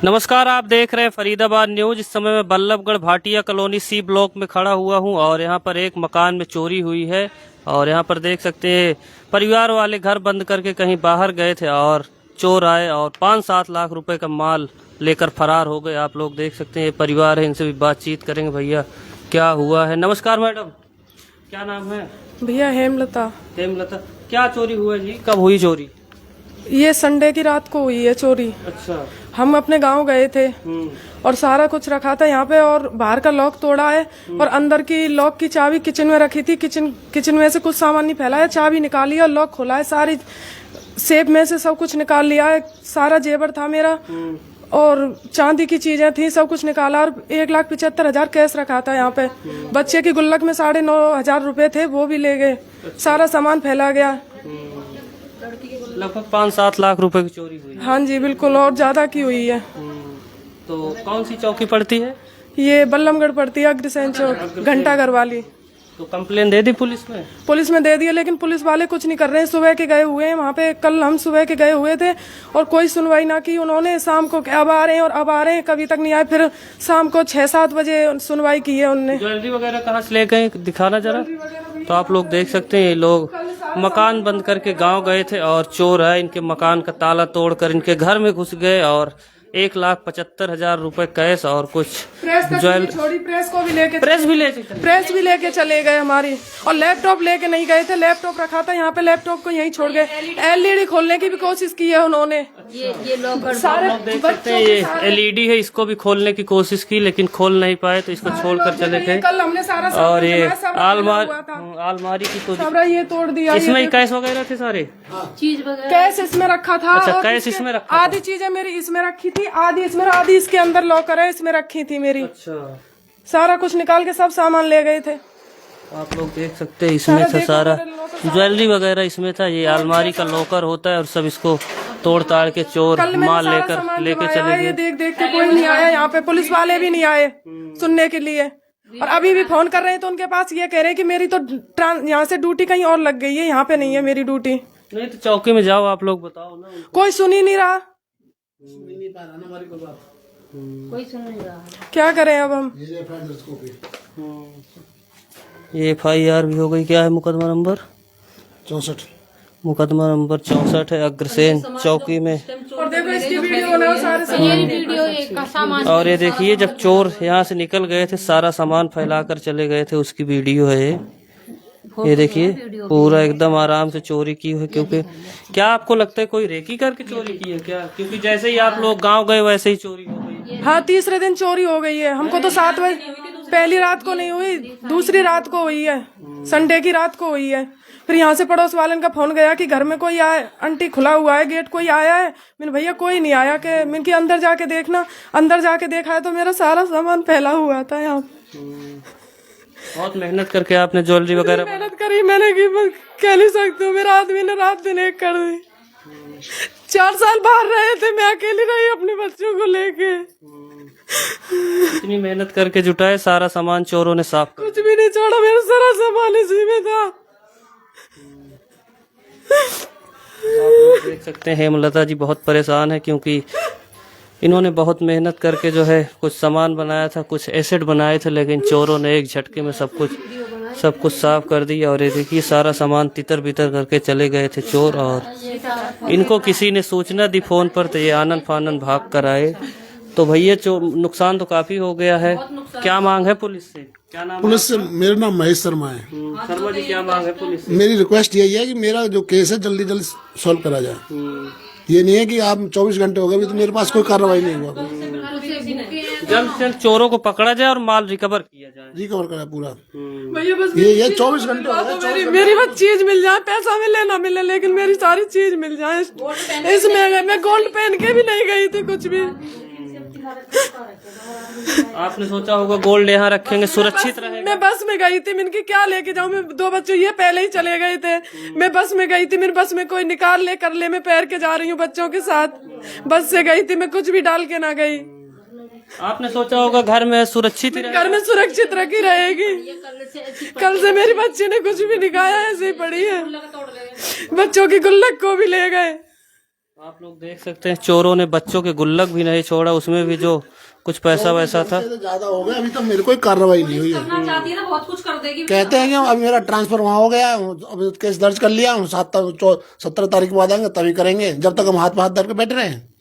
नमस्कार, आप देख रहे हैं फरीदाबाद न्यूज। इस समय मैं Ballabhgarh Bhatia colony C block में खड़ा हुआ हूं और यहां पर एक मकान में चोरी हुई है। और यहां पर देख सकते हैं परिवार वाले घर बंद करके कहीं बाहर गए थे और चोर आए और 5-7 लाख रुपए का माल लेकर फरार हो गए। आप लोग देख सकते हैं, ये परिवार है, इनसे भी बातचीत करेंगे। भैया क्या हुआ है? नमस्कार मैडम, क्या नाम है? भैया हेमलता। हेमलता, क्या चोरी हुआ जी? कब हुई चोरी? ये संडे की रात को हुई है चोरी। अच्छा। हम अपने गांव गए थे और सारा कुछ रखा था यहाँ पे और बाहर का लॉक तोड़ा है और अंदर की लॉक की चाबी किचन में रखी थी। किचन में से कुछ सामान नहीं फैला है, चाबी निकाली और लॉक खोला है। सारी सेफ में से सब कुछ निकाल लिया है। सारा जेवर था मेरा और चांदी की चीजें थी, सब कुछ निकाला और 1,75,000 कैश रखा था यहाँ पे। बच्चे की गुल्लक में 9,500 रुपए थे, वो भी ले गए। सारा सामान फैला गया। लगभग 5-7 लाख रुपए की चोरी हुई। हाँ जी बिल्कुल, और ज्यादा की हुई है। तो कौन सी चौकी पड़ती है? ये बल्लभगढ़ पड़ती है, अग्रसेन चौक, घंटाघर वाली। तो कंप्लेन दे दी पुलिस में? पुलिस में दे दिया, लेकिन पुलिस वाले कुछ नहीं कर रहे हैं। सुबह के गए हुए हैं वहाँ पे, कल हम सुबह के गए हुए थे और कोई सुनवाई ना की उन्होंने। शाम को अब आ रहे हैं और अब आ रहे हैं, कभी तक नहीं आए। फिर शाम को 6-7 बजे सुनवाई की है उनने। ज्वेलरी वगैरह कहाँ से ले गए, दिखाना जरा। तो आप लोग देख सकते हैं, ये लोग मकान बंद करके गांव गए थे और चोर है, इनके मकान का ताला तोड़कर इनके घर में घुस गए और 1,75,000 रुपए कैश और कुछ छोड़ी प्रेस को भी लेके, प्रेस भी लेके चले गए हमारी। और लैपटॉप लेके नहीं गए थे, लैपटॉप रखा था यहाँ पे, लैपटॉप को यहीं छोड़ गए। एलईडी खोलने की भी कोशिश की है उन्होंने। ये सारे देख सकते हैं, ये एलईडी है, इसको भी खोलने की कोशिश की लेकिन खोल नहीं पाए, तो इसको छोड़कर चले गए। कल हमने सारा और ये अलमारी की तो ये तोड़ दिया। इसमें कैश वगैरह थे, सारे चीज कैश इसमें रखा था। अच्छा, कैश इसमें रखा। आधी चीजें मेरी इसमें रखी थी, आधी इसमें, आधी इसके अंदर लॉकर है, इसमें रखी थी मेरी। अच्छा। सारा कुछ निकाल के सब सामान ले गए थे। आप लोग देख सकते हैं, इसमें था सारा ज्वेलरी वगैरह इसमें था। ये अलमारी का लॉकर होता है और सब इसको तोड़ ताड़ के चोर माल लेके चले गए। देख के कोई नहीं आया यहाँ पे, पुलिस वाले भी नहीं आए सुनने के लिए। और अभी भी फोन कर रहे हैं तो उनके पास ये कह रहे हैं कि मेरी तो यहाँ से ड्यूटी कहीं और लग गई है, यहाँ पे नहीं है मेरी ड्यूटी। नहीं तो चौकी में जाओ, आप लोग बताओ ना। कोई सुन ही नहीं रहा, कोई सुन नहीं रहा। क्या करें अब हम? ये FIR भी हो गई। क्या है मुकदमा नंबर? 64। मुकदमा नंबर 64 है, अग्रसेन चौकी में। और देखो इसकी वीडियो बनाओ, सारे और ये देखिए, जब चोर यहाँ से निकल गए थे, सारा सामान फैलाकर चले गए थे, उसकी वीडियो है ये देखिए। पूरा एकदम आराम से चोरी की है। क्योंकि क्या आपको लगता है कोई रेकी करके चोरी की है क्या? क्योंकि जैसे ही आप लोग गांव गए वैसे ही चोरी हो गई। हाँ, तीसरे दिन चोरी हो गई है। हमको तो 7 बजे, पहली रात को नहीं हुई, दूसरी रात को हुई है, संडे की रात को हुई है। फिर यहाँ से पड़ोस वाले का फोन गया कि घर में कोई आया, आंटी खुला हुआ है गेट, कोई आया है? मैंने भैया कोई नहीं आया। के मैंने कि अंदर जाके देखना। अंदर जाके देखा है तो मेरा सारा सामान फैला हुआ था यहाँ। बहुत मेहनत करके आपने ज्वेलरी वगैरह मेहनत करी मैंने कि कह नहीं सकती हूँ। मेरा आदमी ने रात दिन एक कर दी। 4 साल बाहर रहे थे, मैं अकेली रही अपने बच्चों को लेके। इतनी मेहनत करके जुटाए, सारा सामान चोरों ने साफ कर। कुछ भी नहीं छोड़ा, मेरा सारा सामान इसी में था। आप लोग देख सकते हैं, हेमलता जी बहुत परेशान है क्योंकि इन्होंने बहुत मेहनत करके जो है कुछ सामान बनाया था, कुछ एसेट बनाए थे, लेकिन चोरों ने एक झटके में सब कुछ साफ कर दिया। और ये देखिए, सारा सामान तितर बितर करके चले गए थे चोर। और इनको किसी ने सूचना दी फोन पर, तो ये आनन फानन भाग कर आए। तो भैया नुकसान तो काफी हो गया है। क्या मांग है पुलिस से? क्या नाम? पुलिस से मेरा नाम महेश शर्मा है। शर्मा जी, क्या मांग है पुलिस से? मेरी रिक्वेस्ट यही है कि मेरा जो केस है जल्दी जल्दी सॉल्व करा जाए। ये नहीं है कि आप 24 घंटे हो गए अभी तो मेरे पास कोई कार्रवाई नहीं हुआ। जल्द से जल्द चोरों को पकड़ा जाए और माल रिकवर किया जाए। रिकवर करा पूरा। भैया बस ये 24 घंटे हो गए। मेरी बस चीज मिल जाए, पैसा मिले ना मिले, लेकिन मेरी सारी चीज मिल जाए। इसमें मैं गोल्ड पहन के भी नहीं गई थी कुछ भी। आपने सोचा होगा गोल्ड यहाँ रखेंगे सुरक्षित रहेगा। मैं बस में गई थी, मैंने क्या लेके जाऊँ? मैं 2 बच्चे ये पहले ही चले गए थे। मैं बस में गई थी, मेरे बस में कोई निकाल ले कर ले, मैं पैर के जा रही हूँ बच्चों के साथ। बस से गई थी, मैं कुछ भी डाल के ना गई। आपने सोचा होगा घर में सुरक्षित घर में सुरक्षित रखी रहेगी। कल से मेरी बच्ची ने कुछ भी निकाया, ऐसे ही पड़ी है। बच्चों की गुल्लक को भी ले गए। आप लोग देख सकते हैं चोरों ने बच्चों के गुल्लक भी नहीं छोड़ा, उसमें भी जो कुछ पैसा वैसा था। तो ज्यादा हो गया, अभी तो मेरे कोई कार्रवाई नहीं हुई है। चाहती है ना बहुत कुछ कर देगी। कहते हैं कि अब मेरा ट्रांसफर वहाँ हो गया, अब केस दर्ज कर लिया, 17 तारीख के बाद आएंगे तभी करेंगे, जब तक हम हाथ पे हाथ धर के बैठ रहे हैं।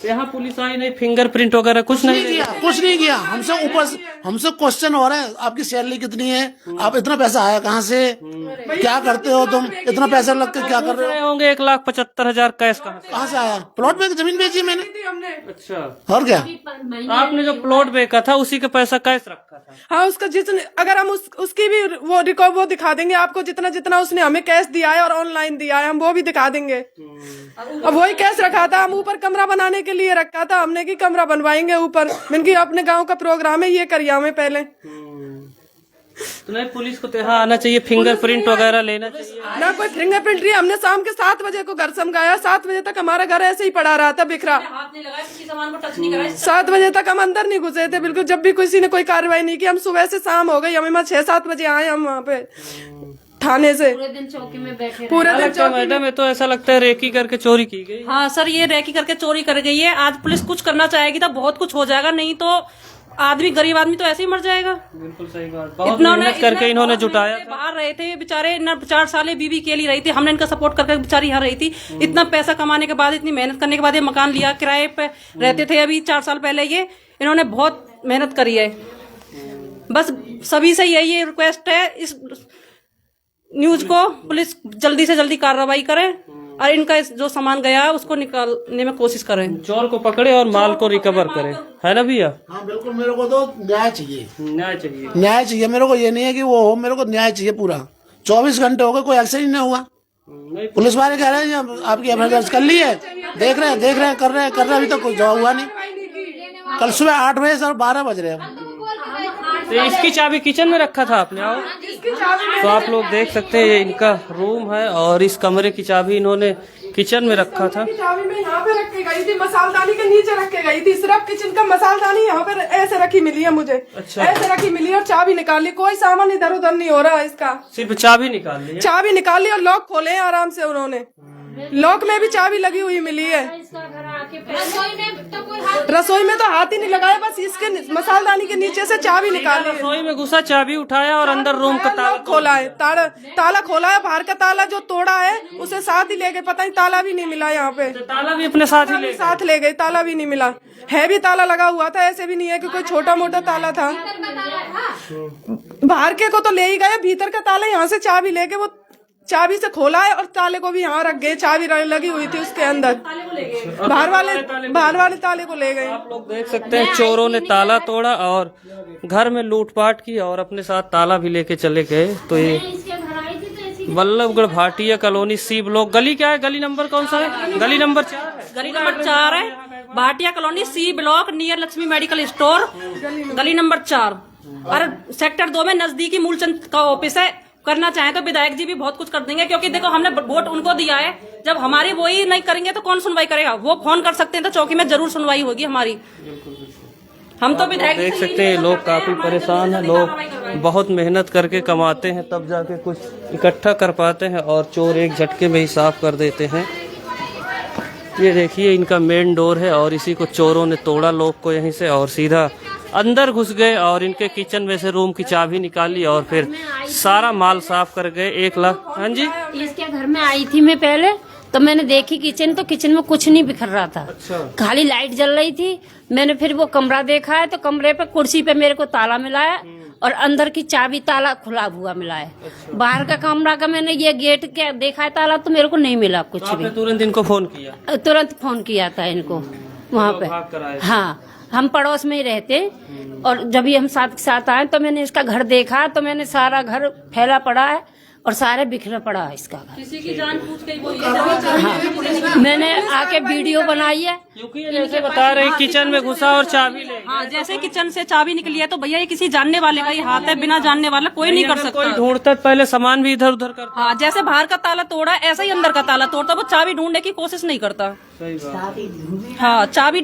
यहाँ पुलिस आई नहीं, फिंगरप्रिंट वगैरह कुछ नहीं किया, कुछ नहीं किया। हमसे क्वेश्चन हो रहे हैं, आपकी सैलरी कितनी है, आप इतना पैसा आया कहाँ से, क्या करते हो तुम, इतना पैसा लग के क्या कर रहे हो। होंगे 1,75,000 कैश कहाँ से आया, प्लॉट में जमीन बेची मैंने। अच्छा, और क्या, आपने जो प्लॉट बेचा था उसी का पैसा कैश रखा था। हाँ, उसका जितने, अगर हम उसकी भी वो रिकॉर्ड वो दिखा देंगे आपको, जितना जितना उसने हमें कैश दिया है और ऑनलाइन दिया है, हम वो भी दिखा देंगे। अब वही कैश रखा था, हम ऊपर कमरा बनाने के लिए रखा था हमने कि कमरा बनवाएंगे ऊपर। मैंने कि अपने गांव का प्रोग्राम है, ये करिए हमें पहले। तो नहीं, पुलिस को तो यहाँ आना चाहिए, फिंगरप्रिंट वगैरह लेना चाहिए। ना कोई फिंगरप्रिंट नहीं, हमने शाम के 7 बजे को घर समझाया, 7 बजे तक हमारा घर ऐसे ही पड़ा रहा था बिखरा। हाथ नहीं लगाया, किसी सामान को टच नहीं कराया। 7 बजे तक हम अंदर नहीं घुसे थे बिल्कुल, जब भी किसी ने कोई कार्रवाई नहीं की। हम सुबह से शाम हो गई, हमें 6-7 बजे आए हम वहाँ पे थाने से। पूरे दिन चौकी में बैठे पूरा दिन लगता है मैडम, ये तो ऐसा लगता है रेकी करके चोरी की गई। हाँ सर, ये रेकी करके चोरी कर गई है। आज पुलिस कुछ करना चाहेगी तो बहुत कुछ हो जाएगा, नहीं तो आदमी, गरीब आदमी तो ऐसे ही मर जाएगा। बिल्कुल सही बात, बहुत मेहनत करके इन्होंने जुटाया था। बाहर रहे थे बेचारे, 4 साल बीवी के लिए रही थी, हमने इनका सपोर्ट करके बेचारी यहाँ रही थी। इतना पैसा कमाने के बाद, इतनी मेहनत करने के बाद ये मकान लिया, किराए पे रहते थे अभी 4 साल पहले। ये इन्होंने बहुत मेहनत करी है। बस सभी से यही रिक्वेस्ट है, इस न्यूज को पुलिस जल्दी से जल्दी कार्रवाई करे और इनका जो सामान गया है उसको निकालने में कोशिश करें, चोर को पकड़े और माल को रिकवर करें, है ना भैया। हाँ बिल्कुल, मेरे को तो न्याय चाहिए, न्याय चाहिए, न्याय चाहिए मेरे को। ये नहीं है कि वो हो, मेरे को न्याय चाहिए पूरा। 24 घंटे हो गए, कोई एक्शन ही नहीं हुआ। पुलिस वाले कह रहे हैं आपकी एफआईआर दर्ज कर ली है, देख रहे हैं, कर रहे हैं, अभी तक कोई जवाब हुआ नहीं। कल सुबह 8 बजे से 12 बज रहे हैं। तो इसकी चाबी किचन में रखा था आपने। आओ, तो आप लोग देख सकते हैं ये इनका रूम है और इस कमरे की चाबी इन्होंने किचन में रखा था। चाबी मैं यहाँ पे रख के गई थी, मसालदानी के नीचे रख के गई थी। सिर्फ किचन का मसालदानी यहाँ पे ऐसे रखी मिली है मुझे। अच्छा। ऐसे रखी मिली और चाबी निकाली, कोई सामान इधर उधर नहीं हो रहा है इसका। सिर्फ चाबी निकाल ली है? चाबी निकाली और लॉक खोले आराम से उन्होंने। लॉक में भी चाबी लगी हुई मिली है। रसोई में तो हाथ ही नहीं लगाया, बस इसके मसालदानी के नीचे से चाबी निकाली है। रसोई में घुसा, चाबी उठाया और अंदर रूम का ताला खोला है। ताला खोला है, बाहर का ताला जो तोड़ा है उसे साथ ही ले गए। पता नहीं, ताला भी नहीं मिला यहाँ पे। ताला भी अपने साथ ही ले गए, ताला भी नहीं मिला है। भी ताला लगा हुआ था, ऐसे भी नहीं है कि कोई छोटा मोटा ताला था। बाहर के को तो ले ही गए, भीतर का ताला यहाँ से चाबी लेके वो चाबी से खोला है और ताले को भी यहाँ रख गए। चाबी लगी हुई थी उसके अंदर, बाहर वाले ताले को ले गए। आप लोग देख सकते हैं चोरों ने ताला तोड़ा और घर में लूटपाट की और अपने साथ ताला भी लेके चले गए। तो ये Ballabhgarh Bhatia colony, C block, गली क्या है, गली नंबर कौन सा है? गली नंबर 4 है। गली नंबर 4 है, Bhatia colony, C block, near Lakshmi medical store, गली नंबर 4 और सेक्टर 2 में नजदीकी मूलचंद का ऑफिस है। करना चाहे तो विधायक जी भी बहुत कुछ कर देंगे, क्योंकि देखो हमने वोट उनको दिया है। जब हमारी वो ही नहीं करेंगे तो कौन सुनवाई करेगा? वो फोन कर सकते हैं तो चौकी में जरूर सुनवाई होगी हमारी। हम तो विधायक देख सकते हैं लोग काफी परेशान हैं। लोग बहुत मेहनत करके कमाते हैं तब जाके कुछ इकट्ठा कर पाते हैं और चोर एक झटके में ही साफ कर देते हैं। ये देखिए इनका मेन डोर है और इसी को चोरों ने तोड़ा लोग को यहीं से और सीधा अंदर घुस गए और इनके किचन में से रूम की चाबी निकाली और फिर सारा माल साफ कर गए। 1 लाख। हाँ जी, इसके घर में आई थी मैं पहले, तो मैंने देखी किचन, तो किचन में कुछ नहीं बिखर रहा था। अच्छा। खाली लाइट जल रही थी। मैंने फिर वो कमरा देखा है तो कमरे पे कुर्सी पे मेरे को ताला मिला है और अंदर की चाबी ताला खुला हुआ मिला है। अच्छा। बाहर का कमरा का मैंने ये गेट के देखा है ताला, तो मेरे को नहीं मिला कुछ भी। तुरंत इनको फोन किया? तुरंत फोन किया था इनको वहाँ पे। हाँ, हम पड़ोस में ही रहते और जब भी हम साथ आए तो मैंने इसका घर देखा, तो मैंने सारा घर फैला पड़ा है और सारे बिखरा पड़ा है इसका घर। किसी की जान पूछ के वो हाँ, मैंने आके वीडियो बनाई है, क्योंकि जैसे बता रहे किचन में घुसा और चाबी ले। हाँ, जैसे किचन से चाबी निकली है तो भैया ये किसी जानने वाले का ही हाथ है, बिना जानने वाला कोई नहीं कर सकता। कोई ढूंढता पहले सामान भी इधर उधर करता। हाँ, जैसे बाहर का ताला तोड़ा ऐसा ही अंदर का ताला तोड़ता, वो चाबी ढूंढने की कोशिश नहीं करता। सही बात। हाँ, चाबी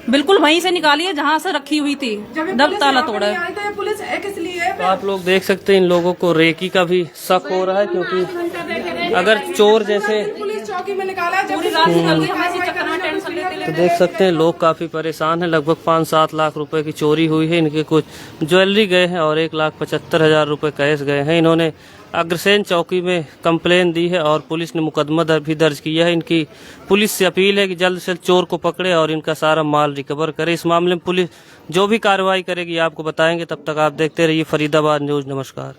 बिल्कुल वहीं से निकाली है जहाँ से रखी हुई थी जब ताला तोड़ा है। पुलिस इसलिए तो आप लोग देख सकते हैं इन लोगों को रेकी का भी शक हो रहा है, क्योंकि अगर चोर जैसे पुलिस चौकी में निकाला है, जब रात निकल गई, हम इसी चक्कर में टेंशन लेते तो लेते। देख सकते हैं लोग काफी परेशान हैं। लगभग 5-7 लाख रुपए की चोरी हुई है। इनके कुछ ज्वेलरी गए हैं और 1,75,000 रुपए कैश गए हैं। इन्होंने अग्रसेन चौकी में कंप्लेन दी है और पुलिस ने मुकदमा भी दर्ज किया है। इनकी पुलिस से अपील है कि जल्द से जल्द चोर को पकड़े और इनका सारा माल रिकवर करे। इस मामले में पुलिस जो भी कार्रवाई करेगी आपको बताएंगे। तब तक आप देखते रहिए फरीदाबाद न्यूज। नमस्कार।